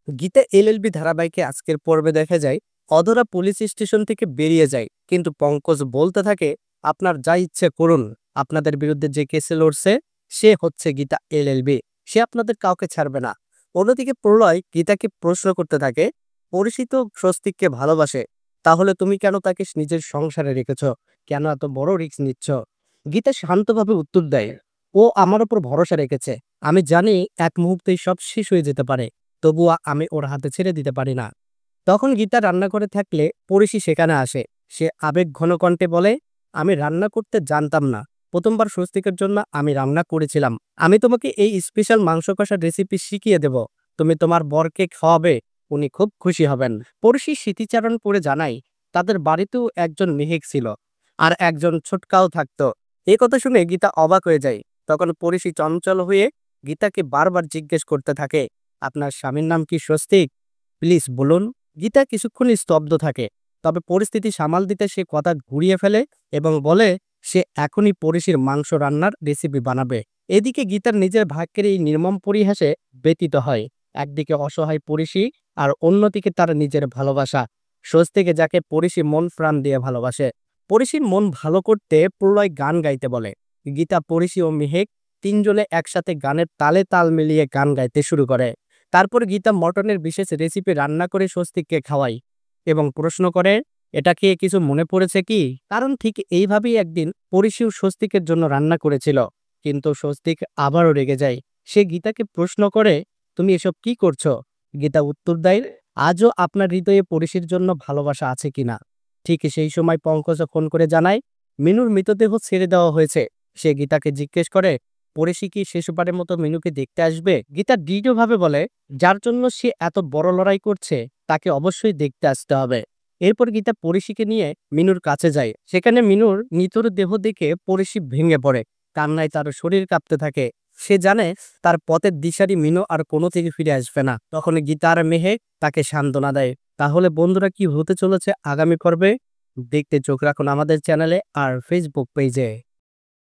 Gita LLB ধারাবাহিকে আজকের পর্বে দেখা যায় অধরা পুলিশ স্টেশন থেকে বেরিয়ে যায়, কিন্তু পঙ্কজ বলতে থাকে আপনার যা ইচ্ছে করুন, আপনাদের বিরুদ্ধে যে কেসে লড়ছে সে হচ্ছে গীতা এলএলবি, সে আপনাদের কাউকে ছাড়বে না। অন্যদিকে প্রলয় গীতাকে প্রশ্ন করতে থাকে, পরিচিত স্বস্তিককে ভালোবাসে, তাহলে তুমি কেন তাকে নিজের সংসারে রেখেছ, কেন এত বড় রিস্ক নিচ্ছ? গীতা শান্তভাবে উত্তর দেয়, ও আমার উপর ভরসা রেখেছে, আমি জানি এক মুহূর্তেই সব শেষ হয়ে যেতে পারে, তবুও আমি ওর হাতে ছেড়ে দিতে পারি না। তখন গীতা রান্না করে থাকলে পড়শি সেখানে আসে। সে আবেগ ঘন কণ্ঠে বলে, আমি রান্না করতে জানতাম না, প্রথমবার স্বস্তিকের জন্য আমি রান্না করেছিলাম। আমি তোমাকে এই স্পেশাল মাংস কষার রেসিপি শিখিয়ে দেব, তুমি তোমার বরকে খাওয়াবে, উনি খুব খুশি হবেন। পড়শি স্মৃতিচারণ করে জানাই, তাদের বাড়িতেও একজন মেহেক ছিল, আর একজন ছোটকাও থাকতো। এই কথা শুনে গীতা অবাক হয়ে যায়। তখন পড়শি চঞ্চল হয়ে গীতাকে বারবার জিজ্ঞেস করতে থাকে, আপনার স্বামীর নাম কি স্বস্তিক? প্লিজ বলুন। গীতা কিছুক্ষণ স্তব্ধ থাকে, তবে পরিস্থিতি সামাল দিতে সে কথা ঘুরিয়ে ফেলে এবং বলে সে এখনই পরিশির মাংস রান্নার রেসিপি বানাবে। এদিকে গীতার নিজের ভাগ্যের এই নির্মম পরিহাসে ব্যতীত হয়। একদিকে অসহায় পরিশি, আর অন্যদিকে তার নিজের ভালোবাসা স্বস্তিকে, যাকে পরিশি মন প্রাণ দিয়ে ভালোবাসে। পরিশির মন ভালো করতে প্রলয় গান গাইতে বলে। গীতা, পরিশি ও মেহেক তিনজনে একসাথে গানের তালে তাল মিলিয়ে গান গাইতে শুরু করে। তারপর গীতা মটনের বিশেষ রেসিপি রান্না করে স্বস্তিককে খাওয়ায় এবং প্রশ্ন করে, এটা খেয়ে কিছু মনে পড়েছে কি? কারণ ঠিক এইভাবেই একদিন পরিশিও স্বস্তিকের জন্য রান্না করেছিল। কিন্তু স্বস্তিক আবারও রেগে যায়। সে গীতাকে প্রশ্ন করে, তুমি এসব কি করছো? গীতা উত্তর দেয়, আজও আপনার হৃদয়ে পরিশির জন্য ভালোবাসা আছে কিনা। ঠিক সেই সময় পঙ্কজ ফোন করে জানায় মিনুর মৃতদেহ ছেড়ে দেওয়া হয়েছে। সে গীতাকে জিজ্ঞেস করে, পড়েশি কি শেষবারের মতো মিনুকে দেখতে আসবে? গীতা দৃঢ়ভাবে বলে, যার জন্য সে এত বড় লড়াই করছে তাকে অবশ্যই দেখতে আসতে হবে। এরপর গীতা পড়েশিকে নিয়ে মিনুর কাছে যায়। সেখানে মিনুর নিথর দেহ দেখে পড়েশি ভেঙে পড়ে, কান্নায় তার শরীর কাঁপতে থাকে। সে জানে তার পথের দিশারি মিনু আর কোনো থেকে ফিরে আসবে না। তখন গীতা আর মেহেক তাকে সান্ত্বনা দেয়। তাহলে বন্ধুরা, কি হতে চলেছে আগামী পর্বে দেখতে চোখ রাখুন আমাদের চ্যানেলে আর ফেসবুক পেজে।